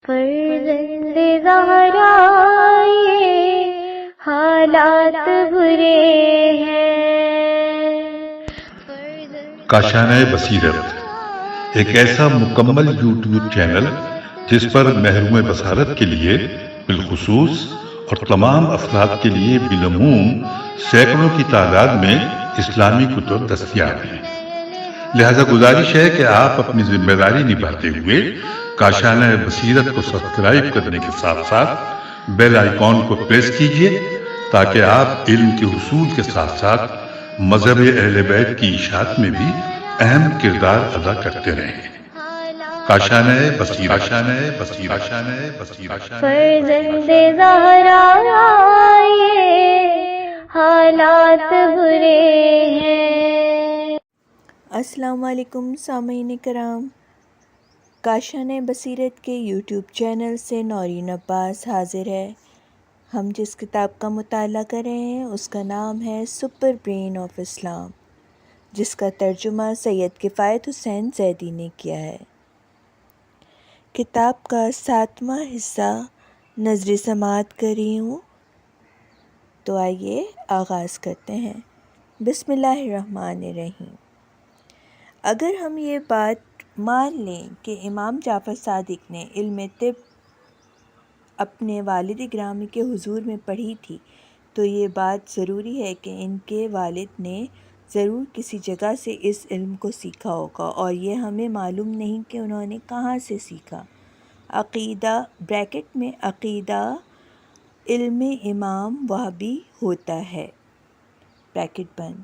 فرزند زہرا یہ حالات برے ہیں۔ کاشانۂ بصیرت ایک ایسا مکمل یوٹیوب چینل جس پر محروم بصارت کے لیے بالخصوص اور تمام افراد کے لیے بالعموم سینکڑوں کی تعداد میں اسلامی کتب دستیاب ہیں۔ لہذا گزارش ہے کہ آپ اپنی ذمہ داری نبھاتے ہوئے کاشانۂ بصیرت کو سبسکرائب کرنے کے ساتھ ساتھ بیل آئیکن کو پریس کیجیے تاکہ آپ علم کے حصول کے ساتھ ساتھ مذہب اہل بیت کی اشاعت میں بھی اہم کردار ادا کرتے رہیں۔ کاشانۂ بصیرت، کاشانۂ بصیرت، کاشانۂ بصیرت۔ فرزند زہرا یہ حالات برے ہیں۔ السلام علیکم سامعین کرام، کاشانۂ بصیرت کے یوٹیوب چینل سے نورین عباس حاضر ہے۔ ہم جس کتاب کا مطالعہ کر رہے ہیں اس کا نام ہے سپر برین آف اسلام، جس کا ترجمہ سید کفایت حسین زیدی نے کیا ہے۔ کتاب کا 7واں حصہ نظر سماعت کر رہی ہوں، تو آئیے آغاز کرتے ہیں۔ بسم اللہ الرحمن الرحیم۔ اگر ہم یہ بات مان لیں کہ امام جعفر صادق نے علم طب اپنے والد گرامی کے حضور میں پڑھی تھی، تو یہ بات ضروری ہے کہ ان کے والد نے ضرور کسی جگہ سے اس علم کو سیکھا ہوگا، اور یہ ہمیں معلوم نہیں کہ انہوں نے کہاں سے سیکھا۔ عقیدہ بریکٹ میں عقیدہ علم امام وہابی ہوتا ہے بریکٹ بند۔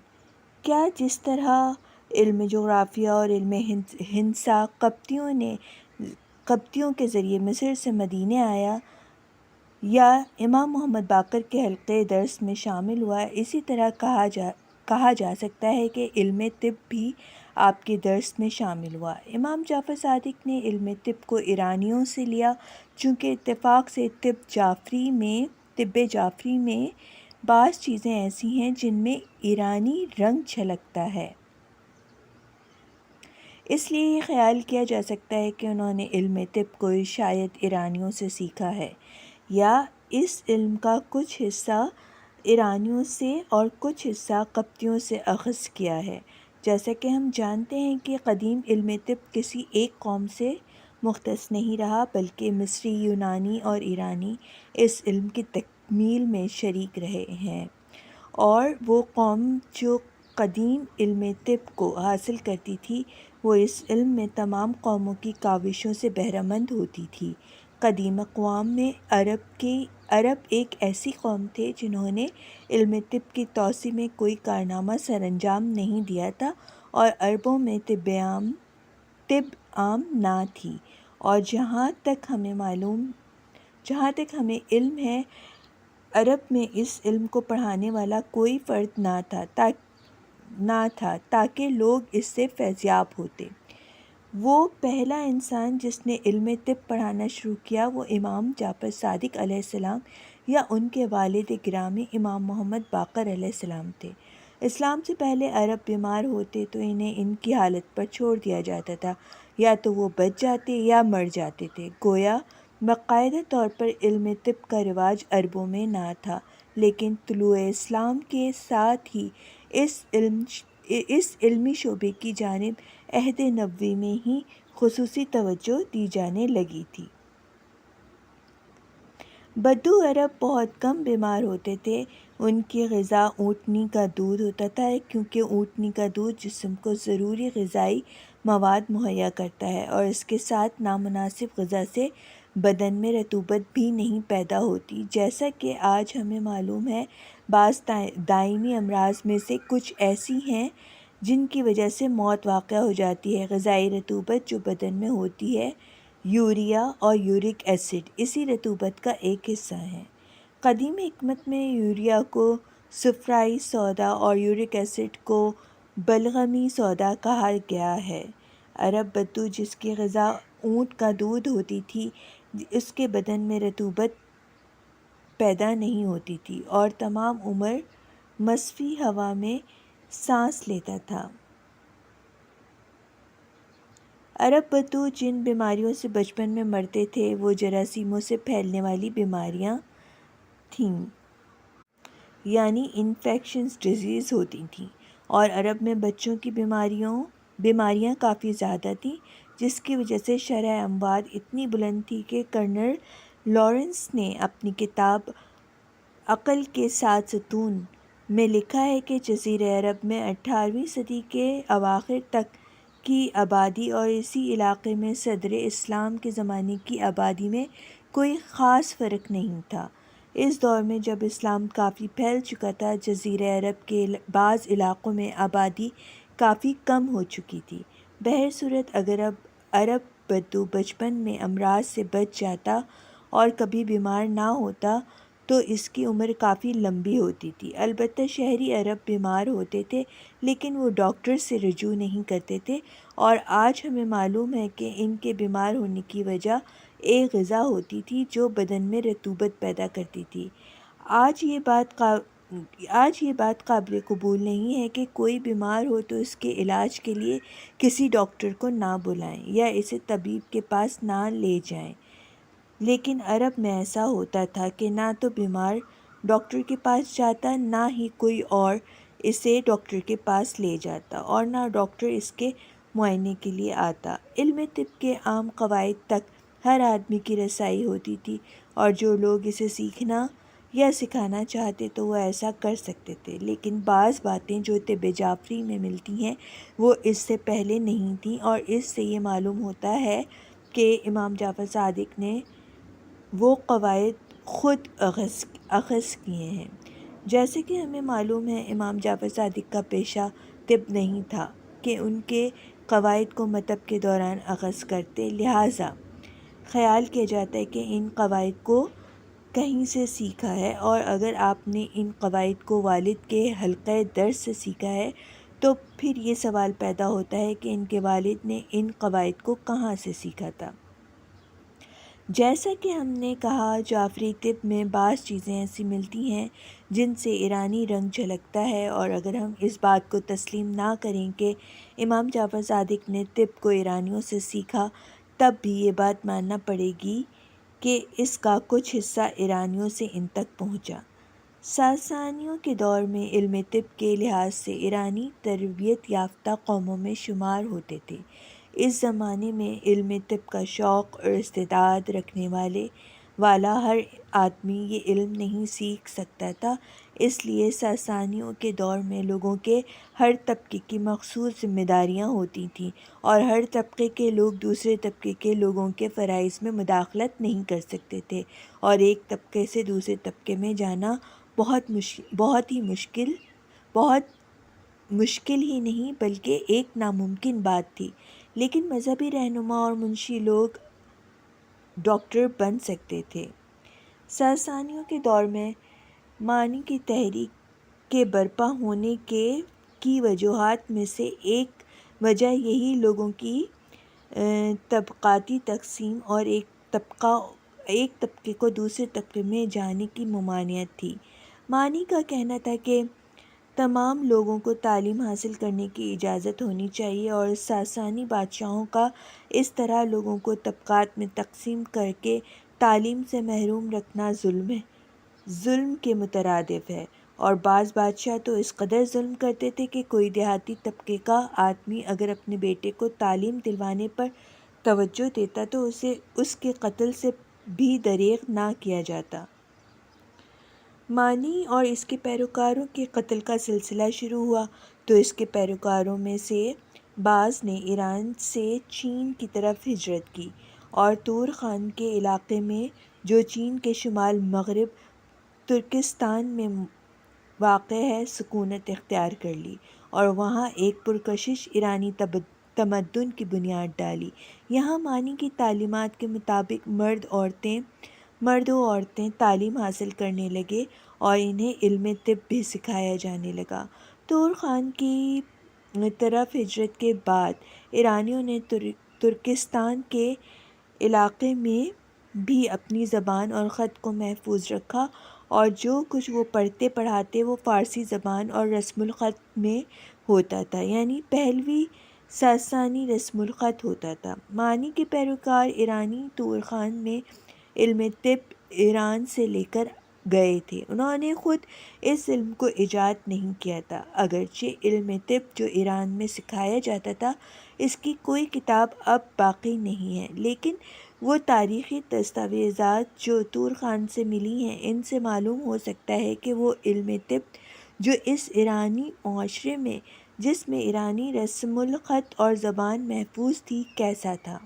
کیا جس طرح علم جغرافیہ اور علم ہندسہ قبطیوں کے ذریعے مصر سے مدینے آیا یا امام محمد باقر کے حلقے درس میں شامل ہوا، اسی طرح کہا جا سکتا ہے کہ علم طب بھی آپ کے درس میں شامل ہوا۔ امام جعفر صادق نے علم طب کو ایرانیوں سے لیا، چونکہ اتفاق سے طب جعفری میں بعض چیزیں ایسی ہیں جن میں ایرانی رنگ جھلکتا ہے، اس لیے یہ خیال کیا جا سکتا ہے کہ انہوں نے علم طب کو شاید ایرانیوں سے سیکھا ہے، یا اس علم کا کچھ حصہ ایرانیوں سے اور کچھ حصہ قبطیوں سے اخذ کیا ہے۔ جیسا کہ ہم جانتے ہیں کہ قدیم علم طب کسی ایک قوم سے مختص نہیں رہا، بلکہ مصری، یونانی اور ایرانی اس علم کی تکمیل میں شریک رہے ہیں، اور وہ قوم جو قدیم علم طب کو حاصل کرتی تھی وہ اس علم میں تمام قوموں کی کاوشوں سے بہرہ مند ہوتی تھی۔ قدیم اقوام میں عرب ایک ایسی قوم تھے جنہوں نے علم طب کی توسیع میں کوئی کارنامہ سر انجام نہیں دیا تھا، اور عربوں میں طب عام نہ تھی، اور جہاں تک ہمیں علم ہے عرب میں اس علم کو پڑھانے والا کوئی فرد نہ تھا تاکہ لوگ اس سے فیضیاب ہوتے۔ وہ پہلا انسان جس نے علم طب پڑھانا شروع کیا وہ امام جعفر صادق علیہ السلام یا ان کے والد گرامی امام محمد باقر علیہ السلام تھے۔ اسلام سے پہلے عرب بیمار ہوتے تو انہیں ان کی حالت پر چھوڑ دیا جاتا تھا، یا تو وہ بچ جاتے یا مر جاتے تھے۔ گویا باقاعدہ طور پر علم طب کا رواج عربوں میں نہ تھا، لیکن طلوع اسلام کے ساتھ ہی اس علمی شعبے کی جانب عہد نبوی میں ہی خصوصی توجہ دی جانے لگی تھی۔ بدو عرب بہت کم بیمار ہوتے تھے۔ ان کی غذا اونٹنی کا دودھ ہوتا تھا، کیونکہ اونٹنی کا دودھ جسم کو ضروری غذائی مواد مہیا کرتا ہے، اور اس کے ساتھ نامناسب غذا سے بدن میں رطوبت بھی نہیں پیدا ہوتی۔ جیسا کہ آج ہمیں معلوم ہے، بعض دائمی امراض میں سے کچھ ایسی ہیں جن کی وجہ سے موت واقع ہو جاتی ہے۔ غذائی رطوبت جو بدن میں ہوتی ہے، یوریا اور یورک ایسڈ اسی رطوبت کا ایک حصہ ہے۔ قدیم حکمت میں یوریا کو صفرائی سودا اور یورک ایسڈ کو بلغمی سودا کہا گیا ہے۔ عرب بدو جس کی غذا اونٹ کا دودھ ہوتی تھی، اس کے بدن میں رطوبت پیدا نہیں ہوتی تھی اور تمام عمر مصفی ہوا میں سانس لیتا تھا۔ عرب بدو جن بیماریوں سے بچپن میں مرتے تھے وہ جراثیموں سے پھیلنے والی بیماریاں تھیں، یعنی انفیکشنز ڈیزیز ہوتی تھیں، اور عرب میں بچوں کی بیماریاں کافی زیادہ تھیں، جس کی وجہ سے شرح اموات اتنی بلند تھی کہ کرنل لارنس نے اپنی کتاب عقل کے 7 ستون میں لکھا ہے کہ جزیرہ عرب میں 18ویں صدی کے اواخر تک کی آبادی اور اسی علاقے میں صدر اسلام کے زمانے کی آبادی میں کوئی خاص فرق نہیں تھا۔ اس دور میں جب اسلام کافی پھیل چکا تھا، جزیرہ عرب کے بعض علاقوں میں آبادی کافی کم ہو چکی تھی۔ بہرصورت اگر عرب بدو بچپن میں امراض سے بچ جاتا اور کبھی بیمار نہ ہوتا تو اس کی عمر کافی لمبی ہوتی تھی۔ البتہ شہری عرب بیمار ہوتے تھے لیکن وہ ڈاکٹر سے رجوع نہیں کرتے تھے، اور آج ہمیں معلوم ہے کہ ان کے بیمار ہونے کی وجہ ایک غذا ہوتی تھی جو بدن میں رطوبت پیدا کرتی تھی۔ آج یہ بات قابل قبول نہیں ہے کہ کوئی بیمار ہو تو اس کے علاج کے لیے کسی ڈاکٹر کو نہ بلائیں یا اسے طبیب کے پاس نہ لے جائیں، لیکن عرب میں ایسا ہوتا تھا کہ نہ تو بیمار ڈاکٹر کے پاس جاتا، نہ ہی کوئی اور اسے ڈاکٹر کے پاس لے جاتا، اور نہ ڈاکٹر اس کے معائنے کے لیے آتا۔ علم طب کے عام قواعد تک ہر آدمی کی رسائی ہوتی تھی، اور جو لوگ اسے سیکھنا یا سکھانا چاہتے تو وہ ایسا کر سکتے تھے، لیکن بعض باتیں جو طب جعفری میں ملتی ہیں وہ اس سے پہلے نہیں تھیں، اور اس سے یہ معلوم ہوتا ہے کہ امام جعفر صادق نے وہ قواعد خود اخذ کیے ہیں۔ جیسے کہ ہمیں معلوم ہے امام جعفر صادق کا پیشہ طب نہیں تھا کہ ان کے قواعد کو مطب کے دوران اخذ کرتے، لہٰذا خیال کیا جاتا ہے کہ ان قواعد کو کہیں سے سیکھا ہے، اور اگر آپ نے ان قواعد کو والد کے حلقہ درس سے سیکھا ہے تو پھر یہ سوال پیدا ہوتا ہے کہ ان کے والد نے ان قواعد کو کہاں سے سیکھا تھا۔ جیسا کہ ہم نے کہا جعفری طب میں بعض چیزیں ایسی ملتی ہیں جن سے ایرانی رنگ جھلکتا ہے، اور اگر ہم اس بات کو تسلیم نہ کریں کہ امام جعفر صادق نے طب کو ایرانیوں سے سیکھا، تب بھی یہ بات ماننا پڑے گی کہ اس کا کچھ حصہ ایرانیوں سے ان تک پہنچا۔ ساسانیوں کے دور میں علم طب کے لحاظ سے ایرانی تربیت یافتہ قوموں میں شمار ہوتے تھے۔ اس زمانے میں علم طب کا شوق اور استعداد رکھنے والا ہر آدمی یہ علم نہیں سیکھ سکتا تھا، اس لیے ساسانیوں کے دور میں لوگوں کے ہر طبقے کی مخصوص ذمہ داریاں ہوتی تھیں، اور ہر طبقے کے لوگ دوسرے طبقے کے لوگوں کے فرائض میں مداخلت نہیں کر سکتے تھے، اور ایک طبقے سے دوسرے طبقے میں جانا بہت مشکل ہی نہیں بلکہ ایک ناممکن بات تھی، لیکن مذہبی رہنما اور منشی لوگ ڈاکٹر بن سکتے تھے۔ ساسانیوں کے دور میں معنی کی تحریک کے برپا ہونے کی وجوہات میں سے ایک وجہ یہی لوگوں کی طبقاتی تقسیم اور ایک طبقے کو دوسرے طبقے میں جانے کی ممانعت تھی۔ معنی کا کہنا تھا کہ تمام لوگوں کو تعلیم حاصل کرنے کی اجازت ہونی چاہیے، اور ساسانی بادشاہوں کا اس طرح لوگوں کو طبقات میں تقسیم کر کے تعلیم سے محروم رکھنا ظلم کے مترادف ہے، اور بعض بادشاہ تو اس قدر ظلم کرتے تھے کہ کوئی دیہاتی طبقے کا آدمی اگر اپنے بیٹے کو تعلیم دلوانے پر توجہ دیتا تو اسے اس کے قتل سے بھی دریغ نہ کیا جاتا۔ مانی اور اس کے پیروکاروں کے قتل کا سلسلہ شروع ہوا تو اس کے پیروکاروں میں سے بعض نے ایران سے چین کی طرف ہجرت کی، اور تور خان کے علاقے میں جو چین کے شمال مغرب ترکستان میں واقع ہے سکونت اختیار کر لی، اور وہاں ایک پرکشش ایرانی تمدن کی بنیاد ڈالی۔ یہاں مانی کی تعلیمات کے مطابق مرد و عورتیں تعلیم حاصل کرنے لگے، اور انہیں علم طب بھی سکھایا جانے لگا۔ تور خان کی طرف ہجرت کے بعد ایرانیوں نے ترکستان کے علاقے میں بھی اپنی زبان اور خط کو محفوظ رکھا، اور جو کچھ وہ پڑھتے پڑھاتے وہ فارسی زبان اور رسم الخط میں ہوتا تھا، یعنی پہلوی ساسانی رسم الخط ہوتا تھا۔ مانی کے پیروکار ایرانی طور خان میں علم طب ایران سے لے کر گئے تھے۔ انہوں نے خود اس علم کو ایجاد نہیں کیا تھا، اگرچہ علم طب جو ایران میں سکھایا جاتا تھا اس کی کوئی کتاب اب باقی نہیں ہے، لیکن وہ تاریخی دستاویزات جو طور خان سے ملی ہیں ان سے معلوم ہو سکتا ہے کہ وہ علم طب جو اس ایرانی معاشرے میں جس میں ایرانی رسم الخط اور زبان محفوظ تھی کیسا تھا۔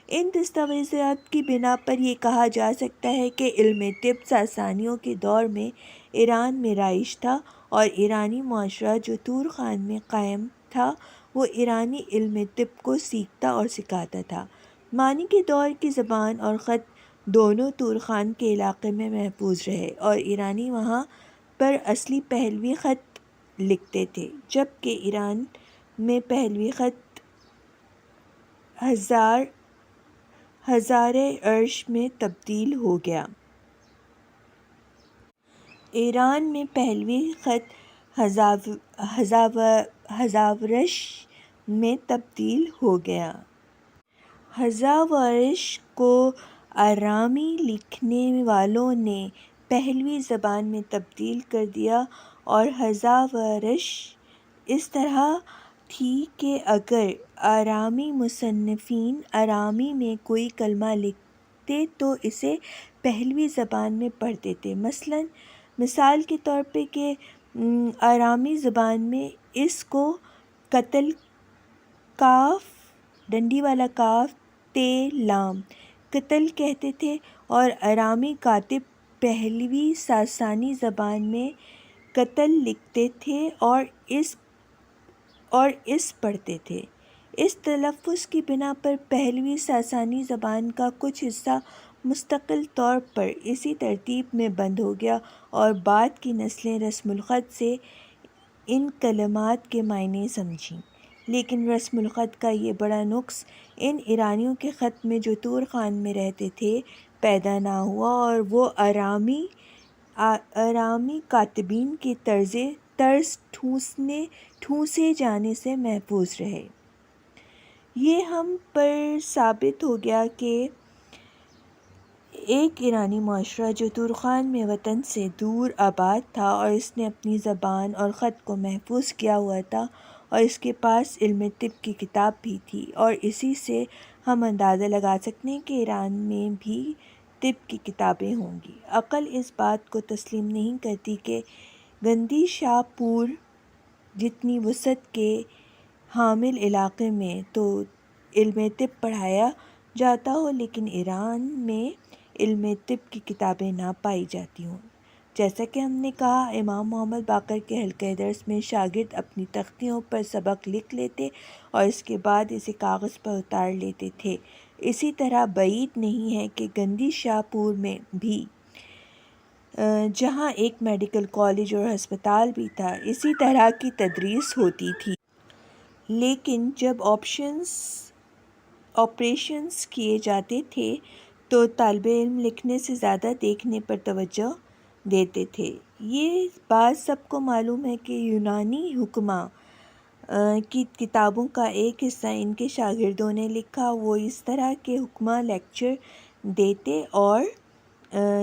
ان دستاویزات کی بنا پر یہ کہا جا سکتا ہے کہ علم طب ساسانیوں کے دور میں ایران میں رائج تھا، اور ایرانی معاشرہ جو طور خان میں قائم تھا وہ ایرانی علم طب کو سیکھتا اور سکھاتا تھا۔ مانی کے دور کی زبان اور خط دونوں طور خان کے علاقے میں محفوظ رہے، اور ایرانی وہاں پر اصلی پہلوی خط لکھتے تھے، جبکہ ایران میں پہلوی خط ہزارِ عرش میں تبدیل ہو گیا۔ ایران میں پہلوی خط ہزاورش میں تبدیل ہو گیا۔ ہزاورش کو آرامی لکھنے والوں نے پہلوی زبان میں تبدیل کر دیا، اور ہزاورش اس طرح تھی کہ اگر آرامی مصنفین آرامی میں کوئی کلمہ لکھتے تو اسے پہلوی زبان میں پڑھتے تھے۔ مثال کے طور پر کہ آرامی زبان میں اس کو قتل کاف ڈنڈی والا کاف تے لام قتل کہتے تھے، اور آرامی کاتب پہلوی ساسانی زبان میں قتل لکھتے تھے اور اس پڑھتے تھے۔ اس تلفظ کی بنا پر پہلوی ساسانی زبان کا کچھ حصہ مستقل طور پر اسی ترتیب میں بند ہو گیا، اور بعد کی نسلیں رسم الخط سے ان کلمات کے معنی سمجھیں، لیکن رسم الخط کا یہ بڑا نقص ان ایرانیوں کے خط میں جو طور خان میں رہتے تھے پیدا نہ ہوا، اور وہ آرامی کاتبین کے طرز ٹھونسے جانے سے محفوظ رہے۔ یہ ہم پر ثابت ہو گیا کہ ایک ایرانی معاشرہ جو طور خان میں وطن سے دور آباد تھا، اور اس نے اپنی زبان اور خط کو محفوظ کیا ہوا تھا، اور اس کے پاس علم طب کی کتاب بھی تھی، اور اسی سے ہم اندازہ لگا سکتے ہیں کہ ایران میں بھی طب کی کتابیں ہوں گی۔ عقل اس بات کو تسلیم نہیں کرتی کہ گندی شاہ پور جتنی وسعت کے حامل علاقے میں تو علم طب پڑھایا جاتا ہو، لیکن ایران میں علم طب کی کتابیں نہ پائی جاتی ہوں۔ جیسا کہ ہم نے کہا، امام محمد باقر کے حلقۂ درس میں شاگرد اپنی تختیوں پر سبق لکھ لیتے اور اس کے بعد اسے کاغذ پر اتار لیتے تھے۔ اسی طرح بعید نہیں ہے کہ گندی شاہ پور میں بھی، جہاں ایک میڈیکل کالج اور ہسپتال بھی تھا، اسی طرح کی تدریس ہوتی تھی، لیکن جب آپریشنز کیے جاتے تھے تو طالب علم لکھنے سے زیادہ دیکھنے پر توجہ دیتے تھے۔ یہ بات سب کو معلوم ہے کہ یونانی حکماء کی کتابوں کا ایک حصہ ان کے شاگردوں نے لکھا۔ وہ اس طرح کے حکماء لیکچر دیتے اور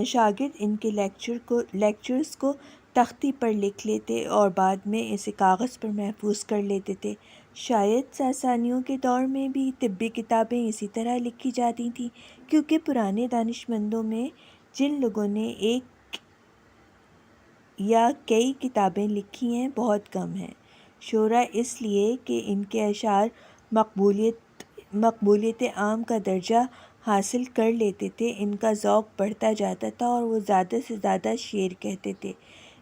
شاگرد ان کے لیکچرز کو تختی پر لکھ لیتے اور بعد میں اسے کاغذ پر محفوظ کر لیتے تھے۔ شاید ساسانیوں کے دور میں بھی طبی کتابیں اسی طرح لکھی جاتی تھیں، کیونکہ پرانے دانشمندوں میں جن لوگوں نے ایک یا کئی کتابیں لکھی ہیں بہت کم ہیں۔ شعراء اس لیے کہ ان کے اشعار مقبولیت عام کا درجہ حاصل کر لیتے تھے، ان کا ذوق بڑھتا جاتا تھا اور وہ زیادہ سے زیادہ شعر کہتے تھے۔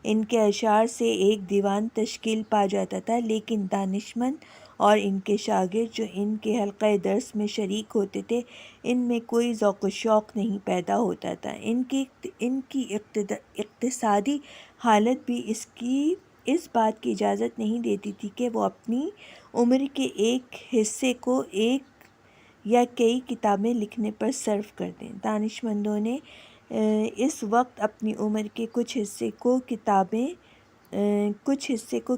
ان کے اشعار سے ایک دیوان تشکیل پا جاتا تھا، لیکن دانشمند اور ان کے شاگرد جو ان کے حلقۂ درس میں شریک ہوتے تھے، ان میں کوئی ذوق و شوق نہیں پیدا ہوتا تھا۔ ان کی اقتصادی حالت بھی اس بات کی اجازت نہیں دیتی تھی کہ وہ اپنی عمر کے ایک حصے کو ایک یا کئی کتابیں لکھنے پر صرف کر دیں۔ دانشمندوں نے اس وقت اپنی عمر کے کچھ حصے کو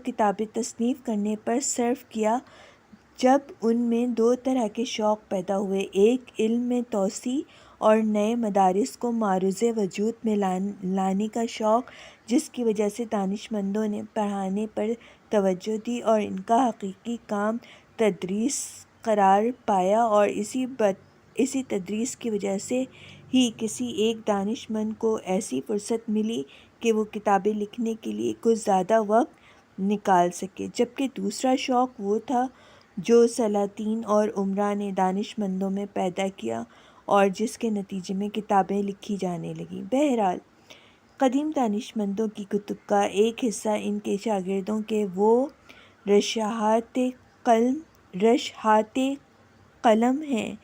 کتابیں تصنیف کرنے پر صرف کیا، جب ان میں دو طرح کے شوق پیدا ہوئے، ایک علم میں توسیع اور نئے مدارس کو معروض وجود میں لانے کا شوق، جس کی وجہ سے دانشمندوں نے پڑھانے پر توجہ دی اور ان کا حقیقی کام تدریس قرار پایا، اور اسی تدریس کی وجہ سے ہی کسی ایک دانشمند کو ایسی فرصت ملی کہ وہ کتابیں لکھنے کے لیے کچھ زیادہ وقت نکال سکے، جبکہ دوسرا شوق وہ تھا جو سلاطین اور امراء نے دانشمندوں میں پیدا کیا اور جس کے نتیجے میں کتابیں لکھی جانے لگیں۔ بہرحال، قدیم دانشمندوں کی کتب کا ایک حصہ ان کے شاگردوں کے وہ رشحات قلم ہیں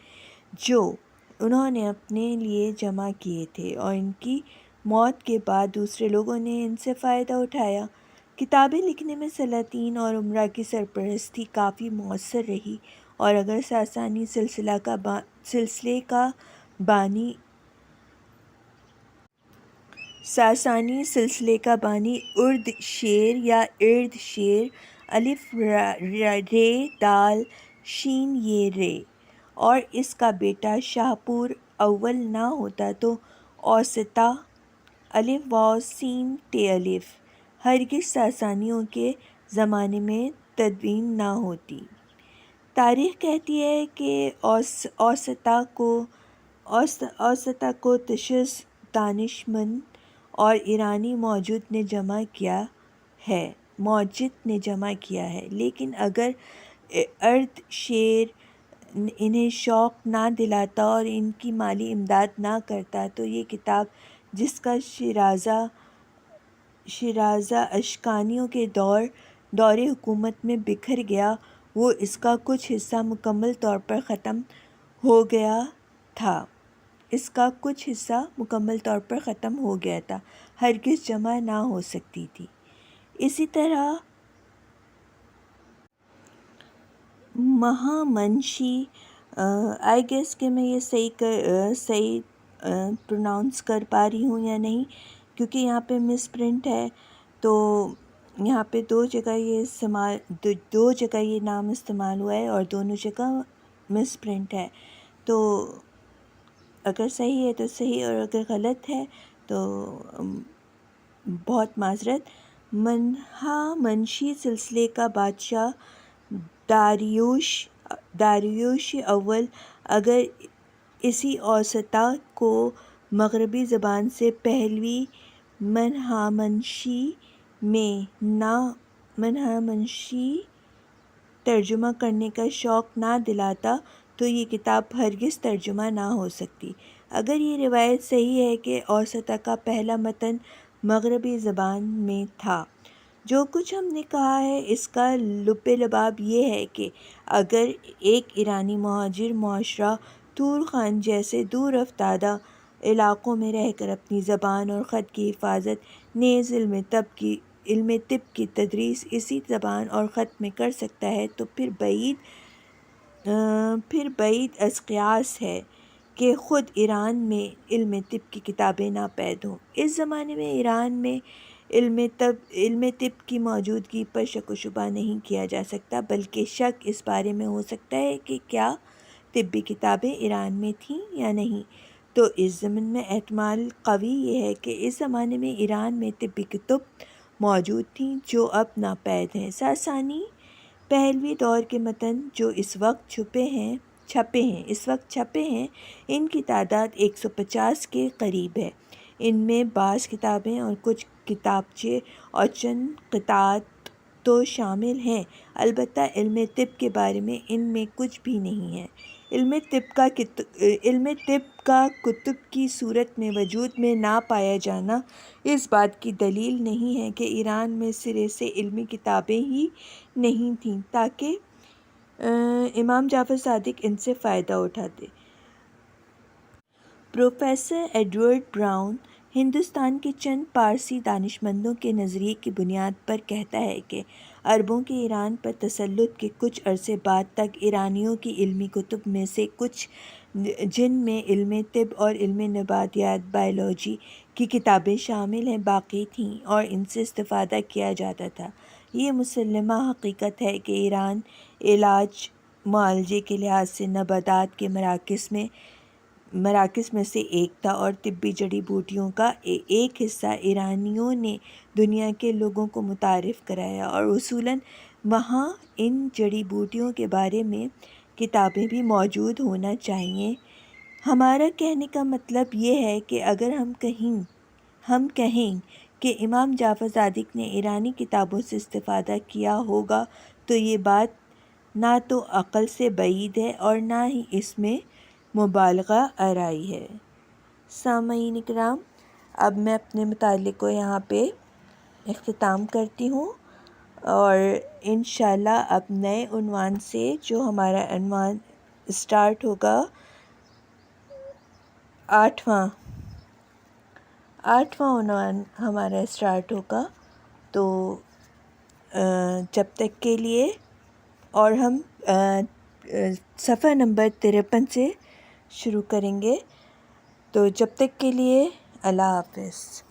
جو انہوں نے اپنے لیے جمع کیے تھے، اور ان کی موت کے بعد دوسرے لوگوں نے ان سے فائدہ اٹھایا۔ کتابیں لکھنے میں سلاطین اور امراء کی سرپرستی کافی مؤثر رہی، اور اگر ساسانی سلسلے کا بانی اردشیر یا اردشیر الف رے دال شین یہ رے اور اس کا بیٹا شاہپور اول نہ ہوتا تو اوسطا الف واو سین ٹے الف ہرگز ساسانیوں کے زمانے میں تدوین نہ ہوتی۔ تاریخ کہتی ہے کہ اوسطا کو تشز دانشمند اور ایرانی موجد نے جمع کیا ہے، لیکن اگر اردشیر انہیں شوق نہ دلاتا اور ان کی مالی امداد نہ کرتا تو یہ کتاب، جس کا شیرازہ اشکانیوں کے دور حکومت میں بکھر گیا، وہ اس کا کچھ حصہ مکمل طور پر ختم ہو گیا تھا، ہرگز جمع نہ ہو سکتی تھی۔ اسی طرح مہامنشی آئی گیس کہ میں یہ صحیح پروناؤنس کر پا رہی ہوں یا نہیں، کیونکہ یہاں پہ مس پرنٹ ہے، تو یہاں پہ دو جگہ یہ نام استعمال ہوا ہے اور دونوں جگہ مس پرنٹ ہے، تو اگر صحیح ہے تو صحیح اور اگر غلط ہے تو بہت معذرت۔ مہامنشی سلسلے کا بادشاہ داریوش اول، اگر اسی اوسطا کو مغربی زبان سے پہلوی منہامنشی ترجمہ کرنے کا شوق نہ دلاتا تو یہ کتاب ہرگز ترجمہ نہ ہو سکتی۔ اگر یہ روایت صحیح ہے کہ اوسطا کا پہلا متن مغربی زبان میں تھا، جو کچھ ہم نے کہا ہے اس کا لب لباب یہ ہے کہ اگر ایک ایرانی مہاجر معاشرہ طور خان جیسے دور افتادہ علاقوں میں رہ کر اپنی زبان اور خط کی حفاظت نیز علم طب کی تدریس اسی زبان اور خط میں کر سکتا ہے تو پھر بعید از قیاس ہے کہ خود ایران میں علم طب کی کتابیں نہ پید ہوں۔ اس زمانے میں ایران میں علم طب کی موجودگی پر شک و شبہ نہیں کیا جا سکتا، بلکہ شک اس بارے میں ہو سکتا ہے کہ کیا طبی کتابیں ایران میں تھیں یا نہیں، تو اس ضمن میں احتمال قوی یہ ہے کہ اس زمانے میں ایران میں طبی کتب موجود تھیں جو اب ناپید ہیں۔ ساسانی پہلوی دور کے متن جو اس وقت چھپے ہیں ان کی تعداد 150 کے قریب ہے۔ ان میں بعض کتابیں اور کچھ کتابچے اور چند قطعات تو شامل ہیں، البتہ علم طب کے بارے میں ان میں کچھ بھی نہیں ہے۔ علم طب کا کتب کی صورت میں وجود میں نہ پایا جانا اس بات کی دلیل نہیں ہے کہ ایران میں سرے سے علمی کتابیں ہی نہیں تھیں تاکہ امام جعفر صادق ان سے فائدہ اٹھاتے۔ پروفیسر ایڈورڈ براؤن ہندوستان کے چند پارسی دانشمندوں کے نظریے کی بنیاد پر کہتا ہے کہ عربوں کے ایران پر تسلط کے کچھ عرصے بعد تک ایرانیوں کی علمی کتب میں سے کچھ، جن میں علم طب اور علم نباتیات بائیولوجی کی کتابیں شامل ہیں، باقی تھیں اور ان سے استفادہ کیا جاتا تھا۔ یہ مسلمہ حقیقت ہے کہ ایران علاج معالجے کے لحاظ سے نباتات کے مراکز میں سے ایک تھا، اور طبی جڑی بوٹیوں کا ایک حصہ ایرانیوں نے دنیا کے لوگوں کو متعارف کرایا، اور اصولاً وہاں ان جڑی بوٹیوں کے بارے میں کتابیں بھی موجود ہونا چاہیے۔ ہمارا کہنے کا مطلب یہ ہے کہ اگر ہم کہیں کہ امام جعفر صادق نے ایرانی کتابوں سے استفادہ کیا ہوگا تو یہ بات نہ تو عقل سے بعید ہے اور نہ ہی اس میں مبالغہ آرائی ہے۔ سامعین اکرام، اب میں اپنے مطالعے کو یہاں پہ اختتام کرتی ہوں، اور انشاءاللہ اب نئے عنوان سے جو ہمارا عنوان اسٹارٹ ہوگا، آٹھواں عنوان ہمارا اسٹارٹ ہوگا، تو جب تک کے لیے، اور ہم صفحہ نمبر 53 سے شروع کریں گے، تو جب تک کے لیے اللہ حافظ۔